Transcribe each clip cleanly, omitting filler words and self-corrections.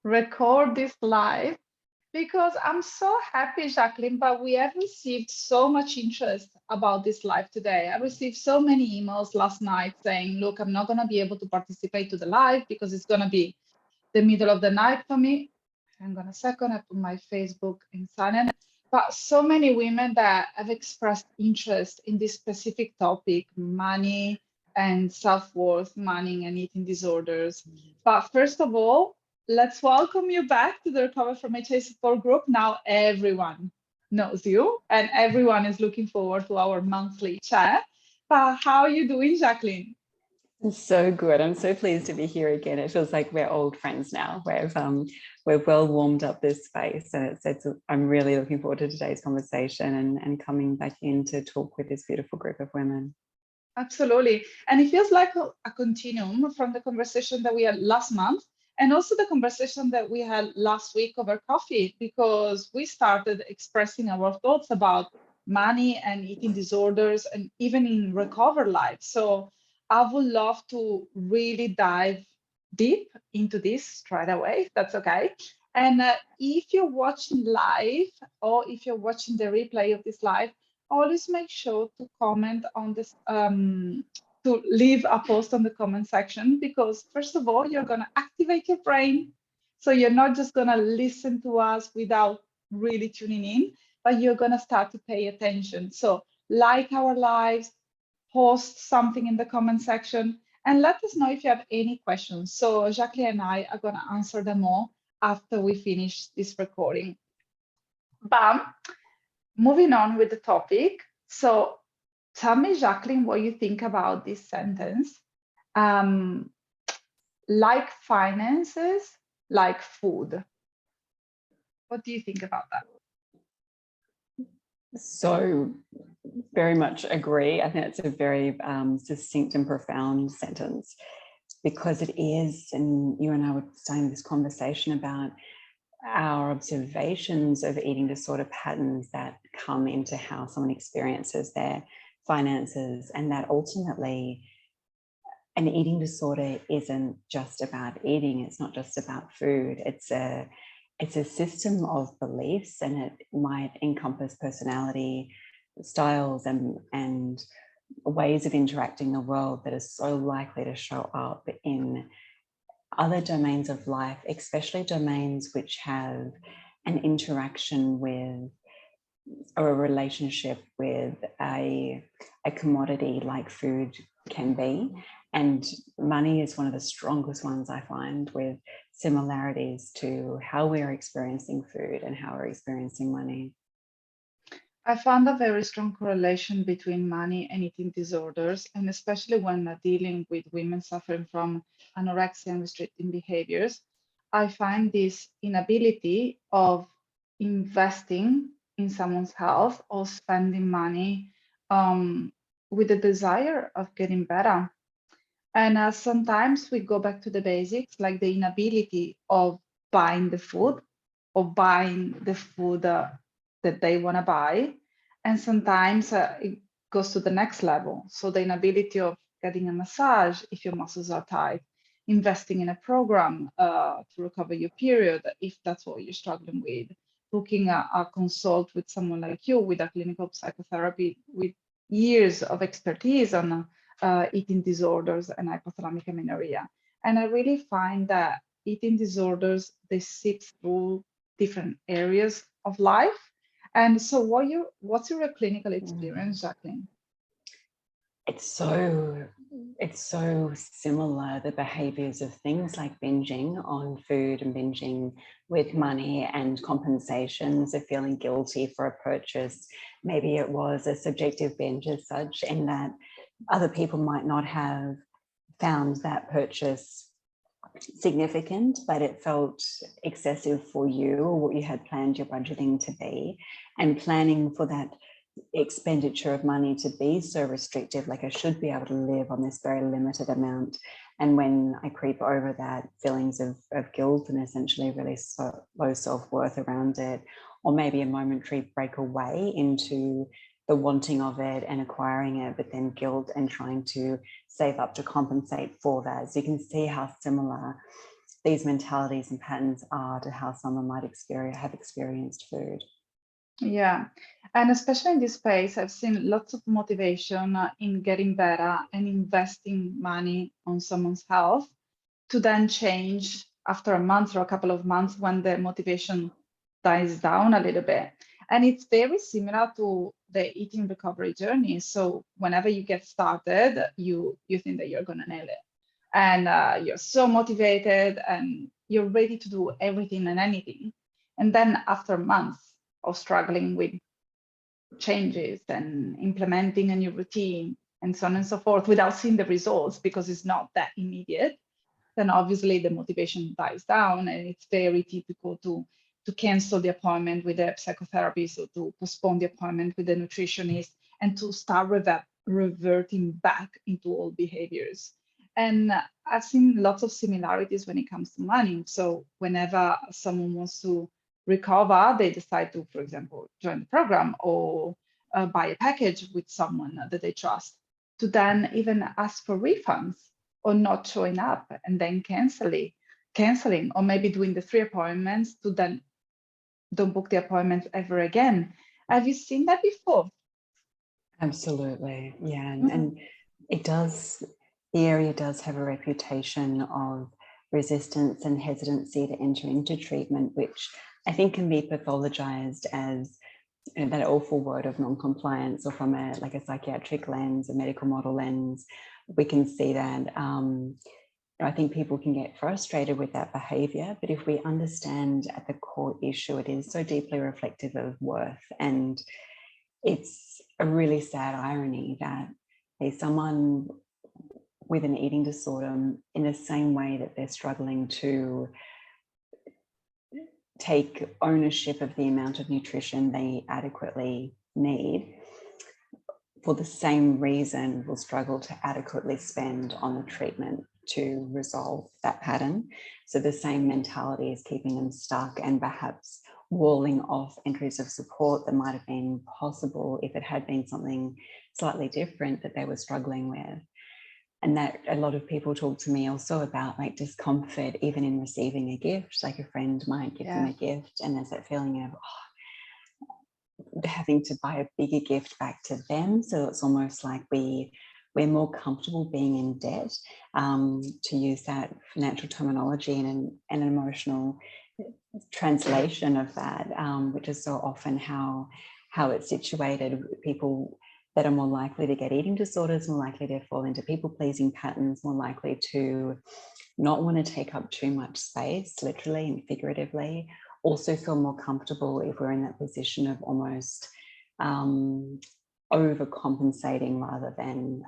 record this live because I'm so happy, Jacqueline, but we have received so much interest about this live today. I received so many emails last night saying, look, I'm not going to be able to participate to the live because it's going to be the middle of the night for me. Hang on a second, I put my Facebook in silent. But so many women that have expressed interest in this specific topic, money and self-worth, money and eating disorders. But first of all, let's welcome you back to the Recover from HI support group. Now everyone knows you and everyone is looking forward to our monthly chat. But how are you doing, Jacqueline? So good. I'm so pleased to be here again. It feels like we're old friends now. We've well warmed up this space, and I'm really looking forward to today's conversation and coming back in to talk with this beautiful group of women. Absolutely. And it feels like a continuum from the conversation that we had last month and also the conversation that we had last week over coffee, because we started expressing our thoughts about money and eating disorders and even in recover life. So I would love to really dive deep into this straight away, if that's okay. And if you're watching live or if you're watching the replay of this live, always make sure to comment on this, to leave a post on the comment section, because first of all, you're going to activate your brain. So you're not just going to listen to us without really tuning in, but you're going to start to pay attention. So like our lives, post something in the comment section, and let us know if you have any questions. So Jacqueline and I are going to answer them all after we finish this recording. Bam. Moving on with the topic. So tell me, Jacqueline, what you think about this sentence. Like finances, like food. What do you think about that? So very much agree. I think it's a very succinct and profound sentence, because it is, and you and I were starting this conversation about our observations of eating disorder patterns that come into how someone experiences their finances, and that ultimately an eating disorder isn't just about eating. It's not just about food. It's a system of beliefs, and it might encompass personality styles and ways of interacting the world that are so likely to show up in other domains of life, especially domains which have an interaction with or a relationship with a commodity like food can be. And money is one of the strongest ones, I find, with similarities to how we're experiencing food and how we're experiencing money. I found a very strong correlation between money and eating disorders, and especially when dealing with women suffering from anorexia and restricting behaviors. I find this inability of investing in someone's health or spending money with the desire of getting better. And sometimes we go back to the basics, like the inability of buying the food or buying the food that they want to buy. And sometimes it goes to the next level. So the inability of getting a massage if your muscles are tight, investing in a program to recover your period if that's what you're struggling with, booking a consult with someone like you with a clinical psychotherapy with years of expertise on eating disorders and hypothalamic amenorrhea. And I really find that eating disorders, they sit through different areas of life. And so what's your clinical experience, Jacqueline? It's so similar, the behaviors of things like binging on food and binging with money and compensations of feeling guilty for a purchase. Maybe it was a subjective binge as such, in that other people might not have found that purchase significant, but it felt excessive for you or what you had planned your budgeting to be, and planning for that expenditure of money to be so restrictive, like I should be able to live on this very limited amount. And when I creep over that, feelings of guilt and essentially really low self-worth around it, or maybe a momentary breakaway into the wanting of it and acquiring it, but then guilt and trying to save up to compensate for that. So you can see how similar these mentalities and patterns are to how someone might have experienced food. Yeah. And especially in this space, I've seen lots of motivation in getting better and investing money on someone's health to then change after a month or a couple of months when the motivation dies down a little bit. And it's very similar to the eating recovery journey. So whenever you get started, you think that you're going to nail it. And you're so motivated and you're ready to do everything and anything. And then after months of struggling with changes and implementing a new routine and so on and so forth without seeing the results because it's not that immediate, then obviously the motivation dies down, and it's very typical to cancel the appointment with a psychotherapist or to postpone the appointment with a nutritionist and to start reverting back into old behaviors. And I've seen lots of similarities when it comes to money. So whenever someone wants to recover, they decide to, for example, join the program or buy a package with someone that they trust, to then even ask for refunds or not showing up and then canceling, or maybe doing the 3 appointments to then don't book the appointments ever again. Have you seen that before? Absolutely, yeah. And it does, the area does have a reputation of resistance and hesitancy to enter into treatment, which I think can be pathologized as that awful word of non-compliance, or from a psychiatric lens, a medical model lens, we can see that. I think people can get frustrated with that behavior, but if we understand at the core issue, it is so deeply reflective of worth. And it's a really sad irony that there's someone with an eating disorder, in the same way that they're struggling to take ownership of the amount of nutrition they adequately need, for the same reason will struggle to adequately spend on the treatment to resolve that pattern. So the same mentality is keeping them stuck and perhaps walling off entries of support that might have been possible if it had been something slightly different that they were struggling with. And that a lot of people talk to me also about discomfort, even in receiving a gift. Like a friend might give them a gift, and there's that feeling of having to buy a bigger gift back to them. So it's almost like we're more comfortable being in debt, to use that financial terminology and an emotional translation of that, which is so often how it's situated. People that are more likely to get eating disorders, more likely to fall into people-pleasing patterns, more likely to not want to take up too much space, literally and figuratively, also feel more comfortable if we're in that position of almost overcompensating rather than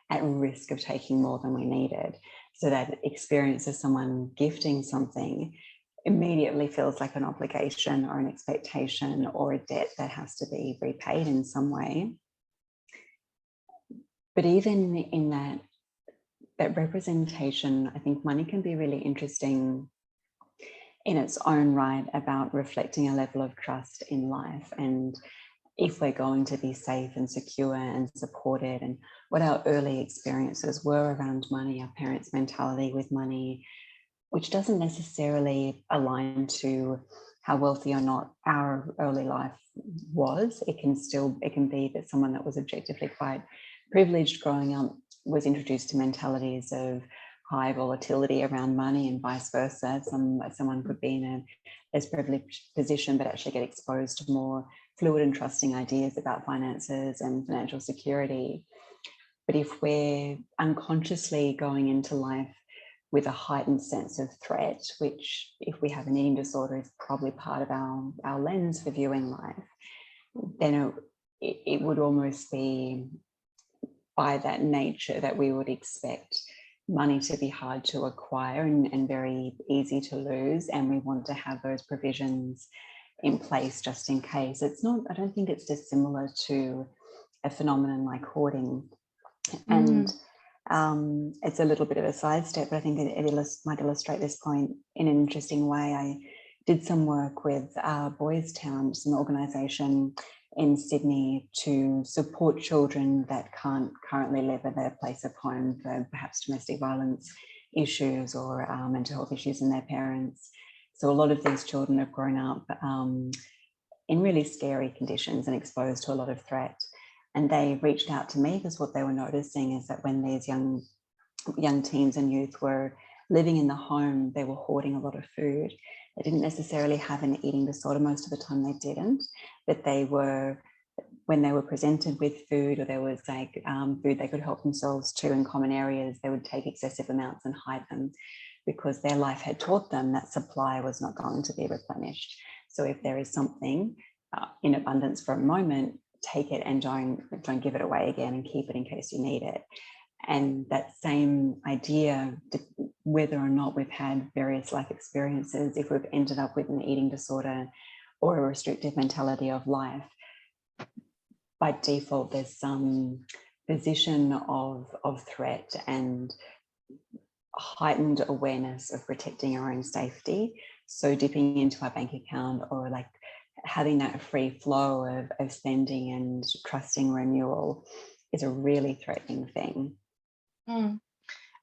at risk of taking more than we needed. So that experience of someone gifting something immediately feels like an obligation or an expectation or a debt that has to be repaid in some way. But even in that representation, I think money can be really interesting in its own right about reflecting a level of trust in life, and if we're going to be safe and secure and supported, and what our early experiences were around money, our parents' mentality with money, which doesn't necessarily align to how wealthy or not our early life was. It can be that someone that was objectively quite privileged growing up was introduced to mentalities of high volatility around money, and vice versa. Someone could be in a less privileged position but actually get exposed to more fluid and trusting ideas about finances and financial security. But if we're unconsciously going into life with a heightened sense of threat, which if we have an eating disorder is probably part of our lens for viewing life, then it would almost be by that nature that we would expect money to be hard to acquire and very easy to lose, and we want to have those provisions in place just in case. It's not, I don't think it's dissimilar to a phenomenon like hoarding. And it's a little bit of a sidestep, but I think it might illustrate this point in an interesting way. I did some work with Boys Town, an organisation in Sydney to support children that can't currently live at their place of home for perhaps domestic violence issues or mental health issues in their parents. So a lot of these children have grown up in really scary conditions and exposed to a lot of threat. And they reached out to me because what they were noticing is that when these young teens and youth were living in the home, they were hoarding a lot of food. They didn't necessarily have an eating disorder. Most of the time they didn't, but they were, when they were presented with food, or there was like food they could help themselves to in common areas, they would take excessive amounts and hide them because their life had taught them that supply was not going to be replenished. So if there is something in abundance for a moment, take it and don't give it away again, and keep it in case you need it. And that same idea, whether or not we've had various life experiences, if we've ended up with an eating disorder or a restrictive mentality of life, by default, there's some position of threat and heightened awareness of protecting our own safety. So dipping into our bank account, or like having that free flow of spending and trusting renewal, is a really threatening thing. And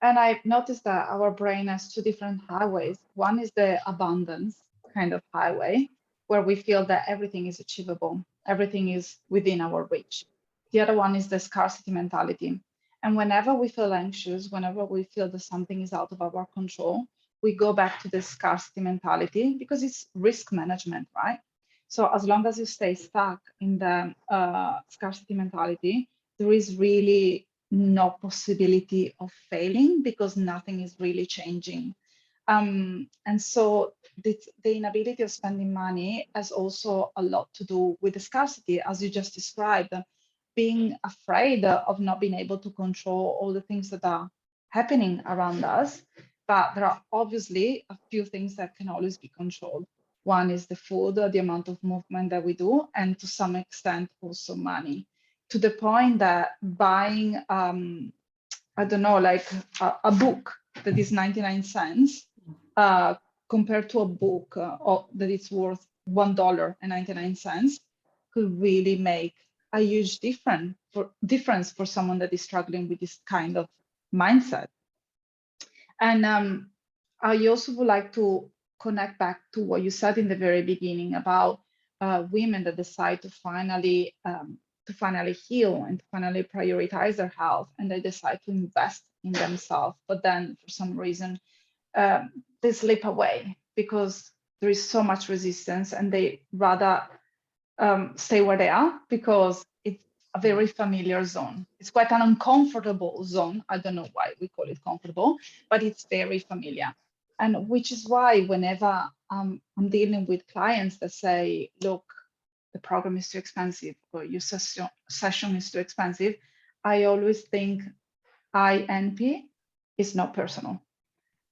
I've noticed that our brain has two different highways. One is the abundance kind of highway, where we feel that everything is achievable, everything is within our reach. The other one is the scarcity mentality. And whenever we feel anxious, whenever we feel that something is out of our control, we go back to the scarcity mentality because it's risk management, right? So as long as you stay stuck in the scarcity mentality, there is really no possibility of failing because nothing is really changing. And so the inability of spending money has also a lot to do with the scarcity, as you just described, being afraid of not being able to control all the things that are happening around us. But there are obviously a few things that can always be controlled. One is the food, the amount of movement that we do, and to some extent also money, to the point that buying, I don't know, like a book that is 99 cents compared to a book that is worth $1.99 could really make a huge difference for someone that is struggling with this kind of mindset. And I also would like to connect back to what you said in the very beginning about women that decide to finally heal and to finally prioritize their health, and they decide to invest in themselves. But then for some reason, they slip away because there is so much resistance, and they rather stay where they are because it's a very familiar zone. It's quite an uncomfortable zone. I don't know why we call it comfortable, but it's very familiar. And which is why whenever I'm dealing with clients that say, look, the program is too expensive or your session is too expensive, I always think INP is not personal.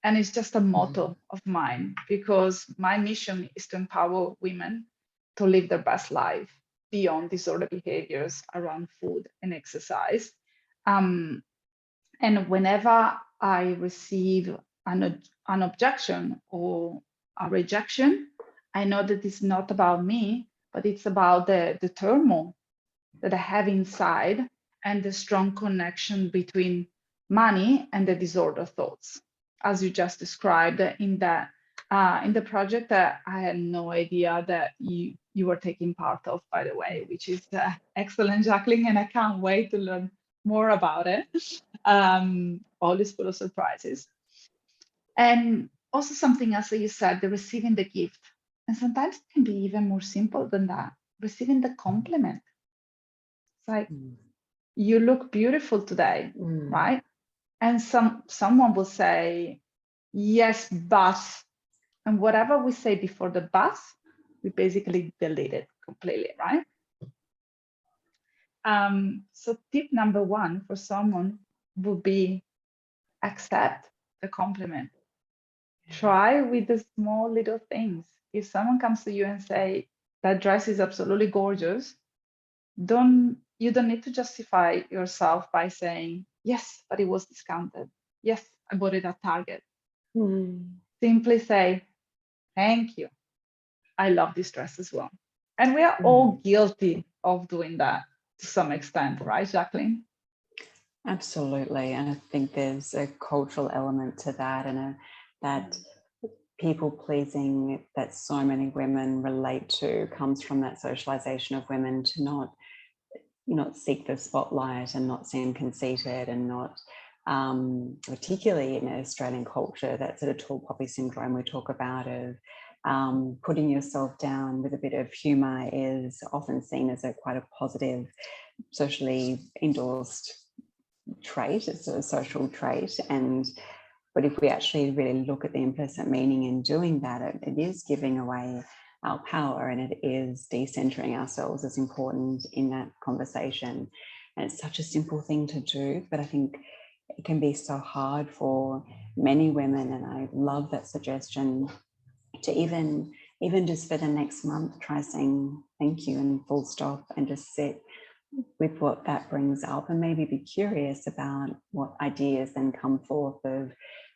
And it's just a motto of mine, because my mission is to empower women to live their best life beyond disorder behaviors around food and exercise. And whenever I receive an objection or a rejection, I know that it's not about me, but it's about the turmoil that I have inside and the strong connection between money and the disorder thoughts, as you just described in the project that I had no idea that you were taking part of, by the way, which is excellent, Jacqueline, and I can't wait to learn more about it. Always full of surprises. And also something else that you said, the receiving the gift. And sometimes it can be even more simple than that, receiving the compliment. It's like, you look beautiful today, right? And someone will say, yes, but, and whatever we say before the but, we basically delete it completely, right? So tip number one for someone would be accept the compliment. Try with the small little things. If someone comes to you and say, that dress is absolutely gorgeous, you don't need to justify yourself by saying, yes, but it was discounted. Yes, I bought it at Target. Simply say, thank you. I love this dress as well. And we are all guilty of doing that to some extent, right, Jacqueline? Absolutely. And I think there's a cultural element to that, and that people pleasing that so many women relate to comes from that socialization of women to not seek the spotlight and not seem conceited and not, particularly in Australian culture, that sort of tall poppy syndrome we talk about of putting yourself down with a bit of humour is often seen as a quite a positive, socially endorsed trait. It's a social trait. But if we actually really look at the implicit meaning in doing that, it is giving away our power, and it is decentering ourselves as important in that conversation. And it's such a simple thing to do, but I think it can be so hard for many women. And I love that suggestion to even just for the next month, try saying thank you and full stop, and just sit with what that brings up, and maybe be curious about what ideas then come forth of,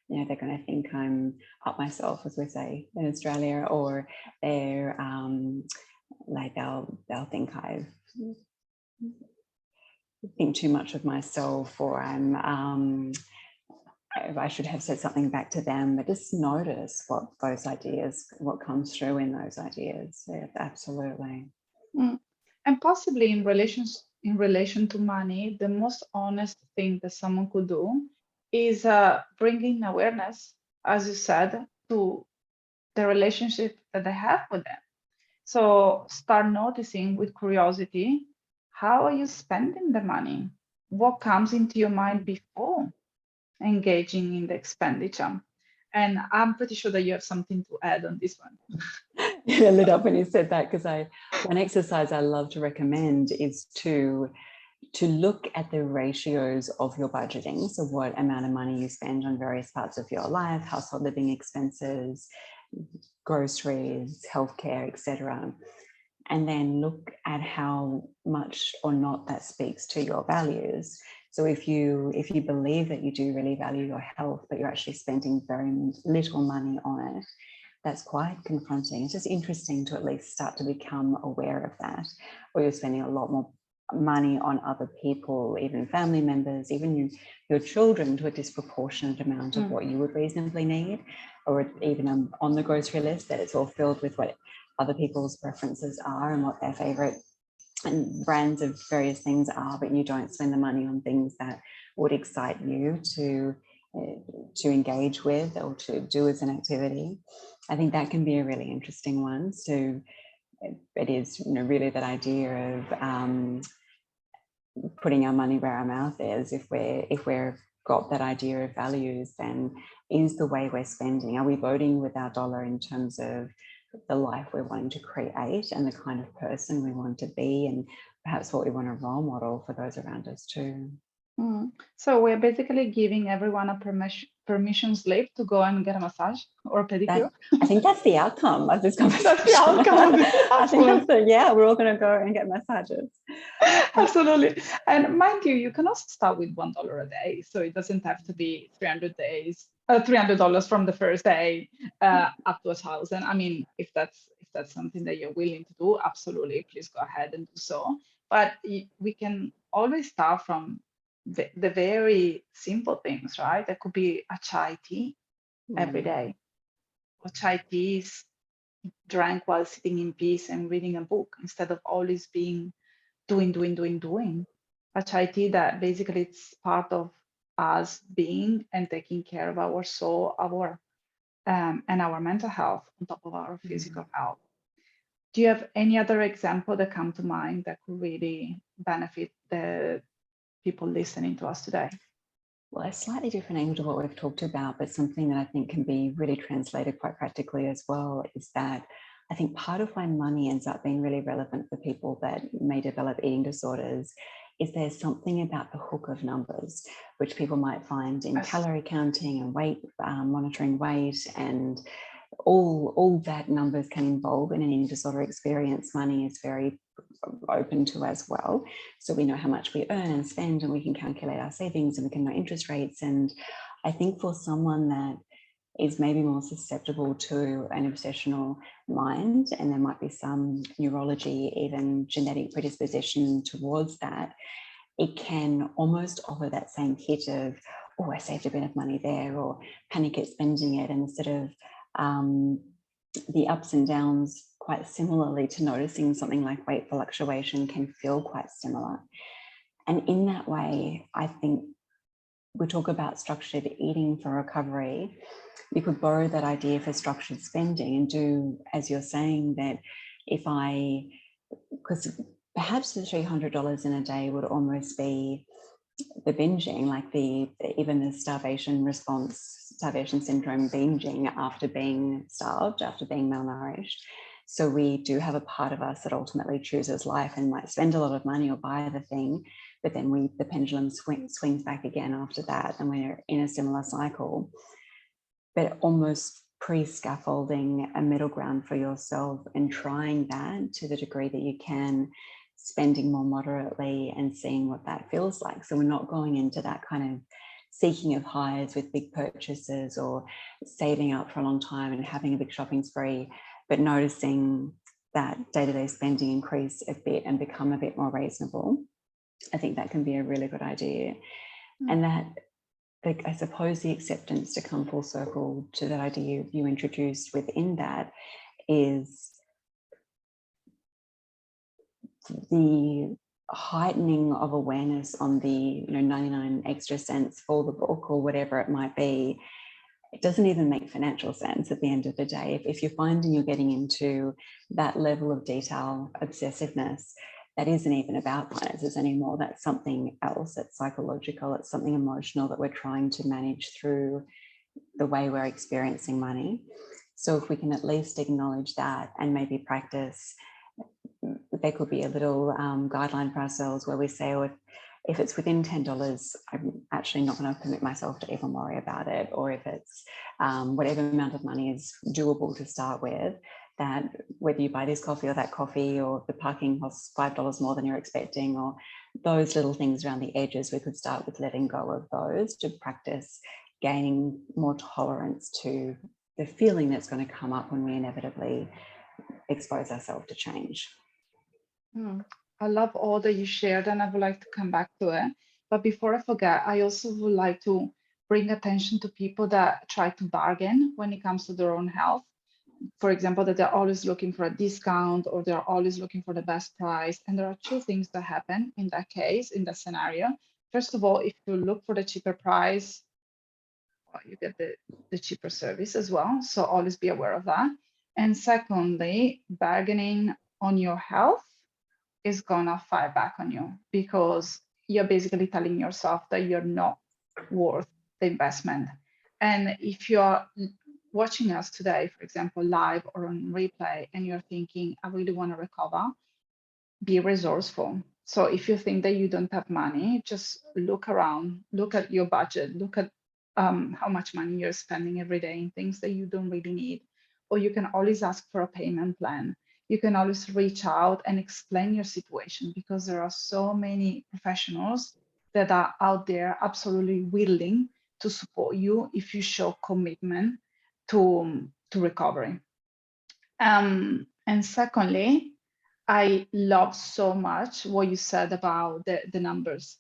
they're going to think I'm up myself, as we say in Australia, or they're like they'll think I think too much of myself, or I should have said something back to them. But just notice what comes through in those ideas. Yeah, absolutely. And possibly in relation to money, the most honest thing that someone could do is bringing awareness, as you said, to the relationship that they have with them. So start noticing with curiosity, how are you spending the money? What comes into your mind before engaging in the expenditure? And I'm pretty sure that you have something to add on this one. Yeah, lit up when you said that, because one exercise I love to recommend is to look at the ratios of your budgeting. So what amount of money you spend on various parts of your life, household living expenses, groceries, healthcare, etc. And then look at how much or not that speaks to your values. So if you believe that you do really value your health, but you're actually spending very little money on it, that's quite confronting. It's just interesting to at least start to become aware of that. Or you're spending a lot more money on other people, even family members, even your children, to a disproportionate amount of what you would reasonably need, or even on the grocery list, that it's all filled with what other people's preferences are and what their favorite and brands of various things are, but you don't spend the money on things that would excite you to engage with or to do as an activity. I think that can be a really interesting one. So it is, really that idea of putting our money where our mouth is. If we're got that idea of values, then is the way we're spending, are we voting with our dollar in terms of the life we're wanting to create and the kind of person we want to be, and perhaps what we want to role model for those around us too. So we're basically giving everyone a permission slip to go and get a massage or a pedicure. I think that's the outcome of this conversation. That's the outcome. I think we're all going to go and get massages. Absolutely. And mind you, you can also start with $1 a day. So it doesn't have to be $300 from the first day up to 1,000. I mean, if that's something that you're willing to do, absolutely, please go ahead and do so. But we can always start from the very simple things, right? That could be a chai tea every day. Or chai tea is drank while sitting in peace and reading a book, instead of always being doing. A chai tea that basically it's part of us being and taking care of our soul, our and our mental health on top of our physical health. Do you have any other example that come to mind that could really benefit the people listening to us today? Well, a slightly different angle to what we've talked about, but something that I think can be really translated quite practically as well, is that I think part of why money ends up being really relevant for people that may develop eating disorders is there's something about the hook of numbers, which people might find in calorie counting and weight, monitoring weight, and all that numbers can involve in an eating disorder experience. Money is very open to as well. So we know how much we earn and spend, and we can calculate our savings, and we can know interest rates. And I think for someone that is maybe more susceptible to an obsessional mind, and there might be some neurology, even genetic predisposition towards that, it can almost offer that same hit of, oh, I saved a bit of money there, or panic at spending it, and instead of the ups and downs, quite similarly to noticing something like weight fluctuation, can feel quite similar. And in that way, I think we talk about structured eating for recovery. You could borrow that idea for structured spending and do, as you're saying, that because perhaps the $300 in a day would almost be the binging, like even the starvation syndrome binging after being starved, after being malnourished. So we do have a part of us that ultimately chooses life and might spend a lot of money or buy the thing, but then the pendulum swings back again after that, and we're in a similar cycle. But almost pre-scaffolding a middle ground for yourself and trying that to the degree that you can, spending more moderately and seeing what that feels like. So we're not going into that kind of seeking of highs with big purchases or saving up for a long time and having a big shopping spree, but noticing that day-to-day spending increase a bit and become a bit more reasonable. I think that can be a really good idea. And that, I suppose, the acceptance, to come full circle to that idea you introduced within that, is the heightening of awareness on the 99 extra cents for the book or whatever it might be. It doesn't even make financial sense at the end of the day. If you're finding you're getting into that level of detail obsessiveness, that isn't even about finances anymore. That's something else. That's psychological. It's something emotional that we're trying to manage through the way we're experiencing money. So if we can at least acknowledge that and maybe practice, there could be a little guideline for ourselves where we say, oh, if it's within $10, I'm actually not going to permit myself to even worry about it. Or if it's whatever amount of money is doable to start with, that whether you buy this coffee or that coffee, or the parking costs $5 more than you're expecting, or those little things around the edges, we could start with letting go of those to practice gaining more tolerance to the feeling that's going to come up when we inevitably expose ourselves to change. I love all that you shared, and I would like to come back to it. But before I forget, I also would like to bring attention to people that try to bargain when it comes to their own health. For example, that they're always looking for a discount, or they're always looking for the best price. And there are two things that happen in that case, in that scenario. First of all, if you look for the cheaper price, well, you get the cheaper service as well. So always be aware of that. And secondly, bargaining on your health is gonna fire back on you, because you're basically telling yourself that you're not worth the investment. And if you're watching us today, for example, live or on replay, and you're thinking, I really want to recover, be resourceful. So if you think that you don't have money, just look around, look at your budget, look at how much money you're spending every day in things that you don't really need. Or you can always ask for a payment plan. You can always reach out and explain your situation, because there are so many professionals that are out there absolutely willing to support you if you show commitment to recovery. And secondly, I love so much what you said about the numbers,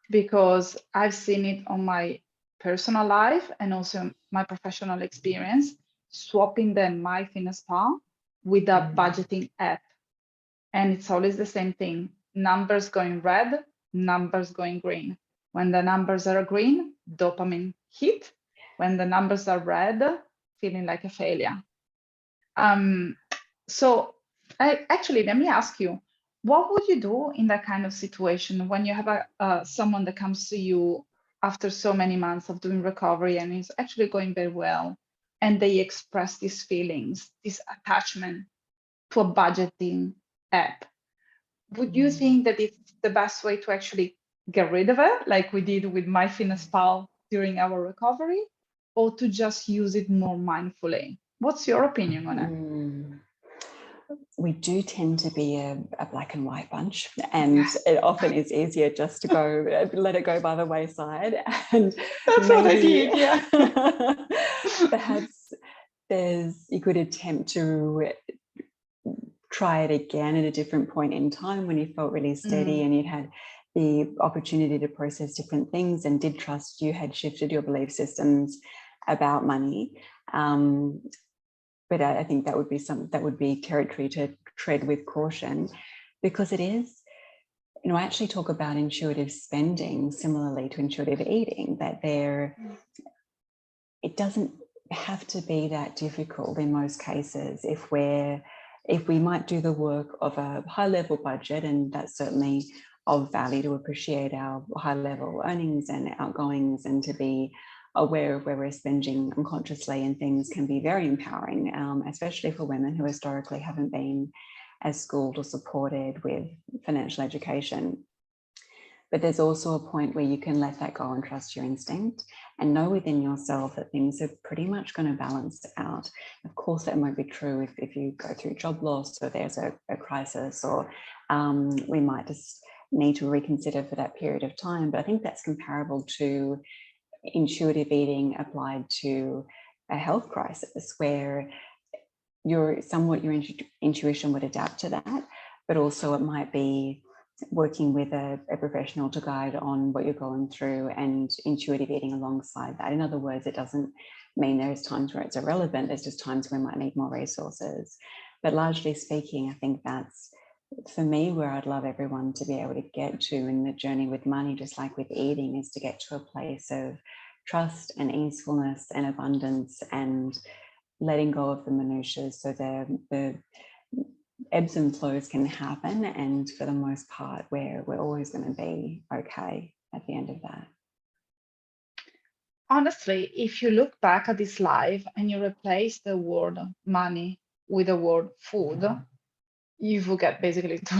because I've seen it on my personal life and also my professional experience, swapping the MyFitnessPal with a budgeting app. And it's always the same thing. Numbers going red, numbers going green. When the numbers are green, dopamine hit. When the numbers are red, feeling like a failure. So actually, let me ask you, what would you do in that kind of situation when you have someone that comes to you after so many months of doing recovery and is actually going very well, and they express these feelings, this attachment to a budgeting app? Would you think that it's the best way to actually get rid of it, like we did with MyFitnessPal during our recovery, or to just use it more mindfully? What's your opinion on it? We do tend to be a black and white bunch, and it often is easier just to go let it go by the wayside. And that's maybe, what I did, yeah. Perhaps you could attempt to try it again at a different point in time when you felt really steady and you'd had the opportunity to process different things and did trust you had shifted your belief systems about money. But I think that would be that would be territory to tread with caution, because it is, I actually talk about intuitive spending similarly to intuitive eating, that it doesn't have to be that difficult in most cases if we might do the work of a high level budget, and that's certainly of value to appreciate our high level earnings and outgoings, and to be aware of where we're spending unconsciously, and things can be very empowering, especially for women who historically haven't been as schooled or supported with financial education. But there's also a point where you can let that go and trust your instinct and know within yourself that things are pretty much going to balance out. Of course, that won't be true if you go through job loss or there's a crisis, or we might just need to reconsider for that period of time. But I think that's comparable to intuitive eating applied to a health crisis, where your intuition would adapt to that, but also it might be working with a professional to guide on what you're going through and intuitive eating alongside that. In other words, it doesn't mean there's times where it's irrelevant, there's just times where we might need more resources. But largely speaking, I think that's, for me, where I'd love everyone to be able to get to in the journey with money, just like with eating, is to get to a place of trust and easefulness and abundance, and letting go of the minutiae, so the ebbs and flows can happen, and for the most part we're always going to be okay at the end of that. Honestly, if you look back at this life and you replace the word money with the word food, you will get basically to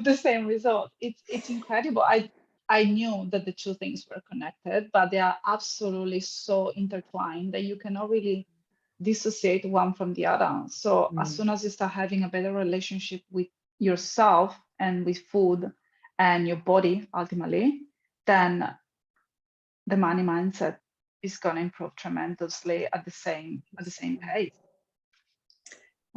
the same result. It's incredible. I knew that the two things were connected, but they are absolutely so intertwined that you cannot really dissociate one from the other. So as soon as you start having a better relationship with yourself and with food and your body ultimately, then the money mindset is going to improve tremendously at the same pace.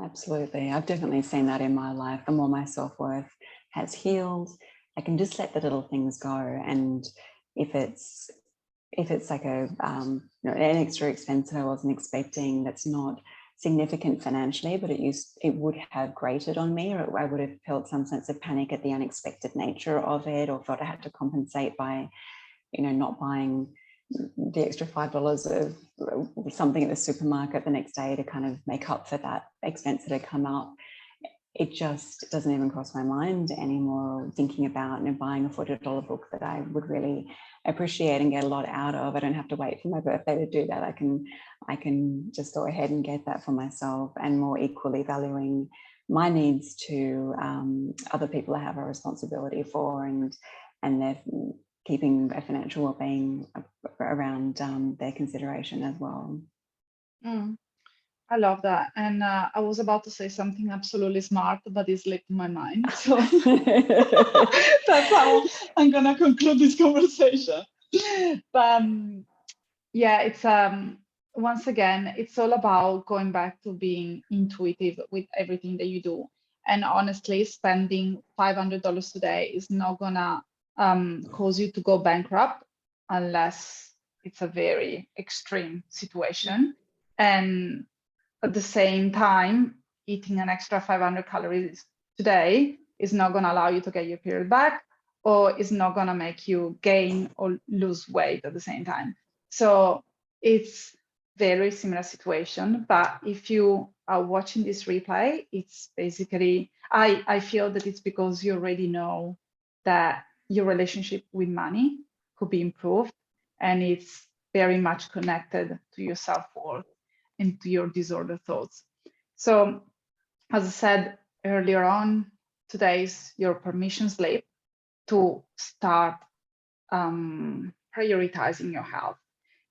Absolutely. I've definitely seen that in my life. The more my self-worth has healed, I can just let the little things go. And if it's like an extra expense that I wasn't expecting, that's not significant financially, but it would have grated on me, or I would have felt some sense of panic at the unexpected nature of it, or felt I had to compensate by, not buying the extra $5 of something at the supermarket the next day to kind of make up for that expense that had come up. It just doesn't even cross my mind anymore, thinking about buying a $40 book that I would really appreciate and get a lot out of. I don't have to wait for my birthday to do that. I can just go ahead and get that for myself, and more equally valuing my needs to other people I have a responsibility for, and they're keeping a financial well-being around their consideration as well. I love that. And I was about to say something absolutely smart, but it slipped my mind. So that's how I'm going to conclude this conversation. But yeah, it's once again, it's all about going back to being intuitive with everything that you do. And honestly, spending $500 today is not going to cause you to go bankrupt unless it's a very extreme situation. And at the same time, eating an extra 500 calories today is not going to allow you to get your period back, or is not going to make you gain or lose weight at the same time. So it's very similar situation. But if you are watching this replay, it's basically, I feel that it's because you already know that your relationship with money could be improved, and it's very much connected to your self-worth and to your disordered thoughts. So as I said earlier on, today is your permission slip to start prioritizing your health,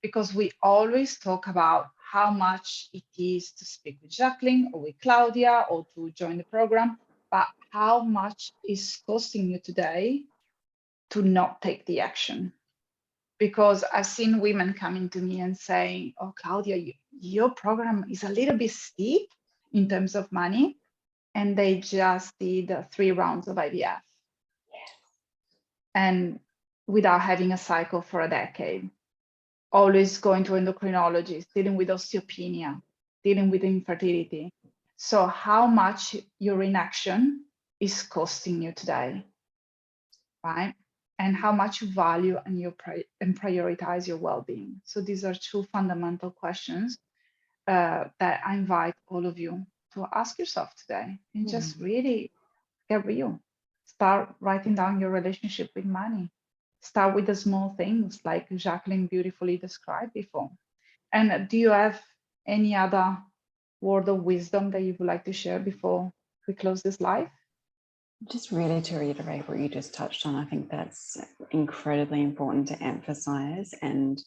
because we always talk about how much it is to speak with Jacqueline or with Claudia or to join the program, but how much is costing you today to not take the action. Because I've seen women coming to me and saying, oh, Claudia, your program is a little bit steep in terms of money, and they just did 3 rounds of IVF. and without having a cycle for a decade, always going to endocrinologists, dealing with osteopenia, dealing with infertility. So how much your inaction is costing you today, right? And how much you value and and prioritize your well-being. So these are two fundamental questions that I invite all of you to ask yourself today, and just really get real. Start writing down your relationship with money. Start with the small things like Jacqueline beautifully described before. And do you have any other word of wisdom that you would like to share before we close this live? Just really to reiterate what you just touched on, I think that's incredibly important to emphasize. And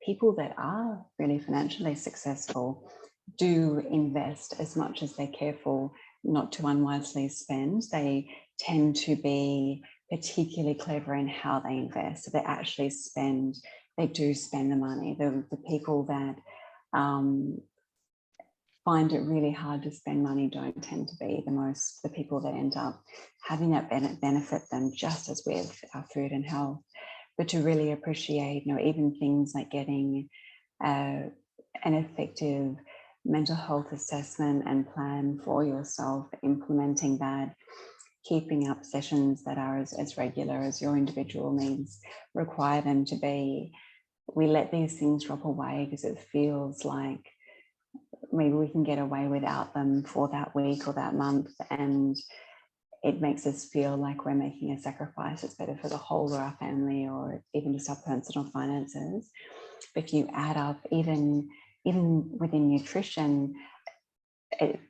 people that are really financially successful do invest as much as they're careful not to unwisely spend. They tend to be particularly clever in how they invest. So they actually they do spend the money. The people that find it really hard to spend money don't tend to be the people that end up having that benefit them just as with our food and health. But to really appreciate, even things like getting an effective mental health assessment and plan for yourself, implementing that, keeping up sessions that are as regular as your individual needs require them to be. We let these things drop away because it feels like maybe we can get away without them for that week or that month, and it makes us feel like we're making a sacrifice. It's better for the whole of our family or even just our personal finances. But if you add up even within nutrition,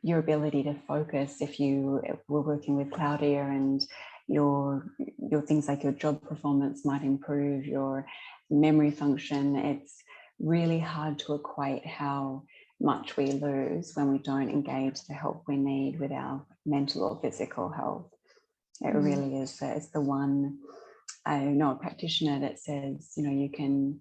your ability to focus, if you were working with Claudia and your things like your job performance might improve, your memory function, it's really hard to equate how much we lose when we don't engage the help we need with our mental or physical health. It really is. It's the one, I know a practitioner that says, you can,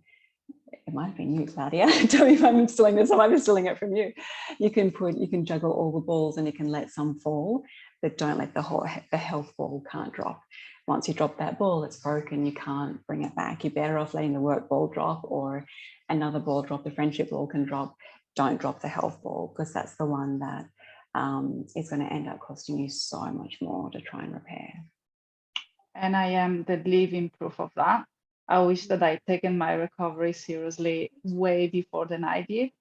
it might have been you, Claudia, tell me if I'm stealing this, I might be stealing it from you. You can juggle all the balls and you can let some fall, but don't let the health ball can't drop. Once you drop that ball, it's broken, you can't bring it back. You're better off letting the work ball drop, or another ball drop, the friendship ball can drop. Don't drop the health ball, because that's the one that is going to end up costing you so much more to try and repair. And I am the living proof of that. I wish that I'd taken my recovery seriously way before than I did.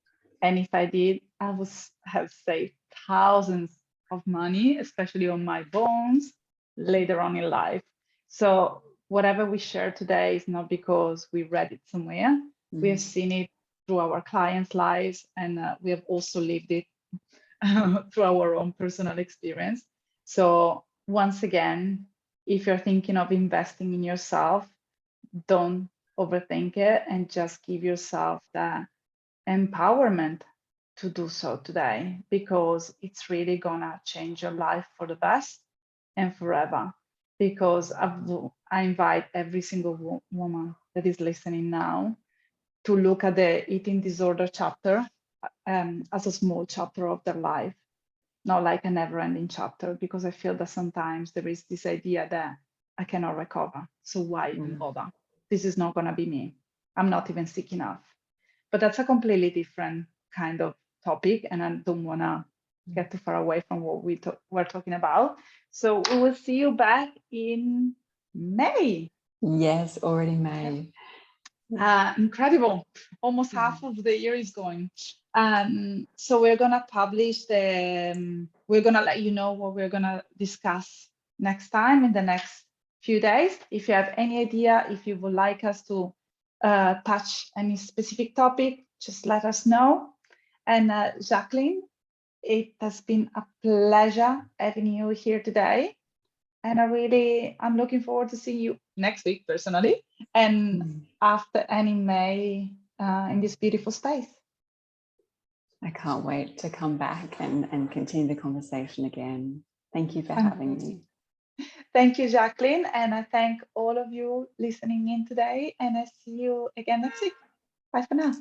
And if I did, I would have saved thousands of money, especially on my bones later on in life. So whatever we share today is not because we read it somewhere. We have seen it through our clients' lives, and we have also lived it through our own personal experience. So once again, if you're thinking of investing in yourself, don't overthink it and just give yourself the empowerment to do so today, because it's really gonna change your life for the best and forever. Because I invite every single woman that is listening now to look at the eating disorder chapter as a small chapter of their life, not like a never-ending chapter, because I feel that sometimes there is this idea that I cannot recover, so why even bother? This is not going to be me. I'm not even sick enough. But that's a completely different kind of topic, and I don't want to get too far away from what we're talking about. So we will see you back in May. Yes, already May. Incredible. Almost half of the year is going. So we're going to publish we're going to let you know what we're going to discuss next time in the next few days. If you have any idea, if you would like us to touch any specific topic, just let us know. And Jacqueline, it has been a pleasure having you here today. And I'm looking forward to seeing you next week personally, and after any May in this beautiful space. I can't wait to come back and continue the conversation again. Thank you for having me. Thank you, Jacqueline. And I thank all of you listening in today. And I see you again next week. Bye for now.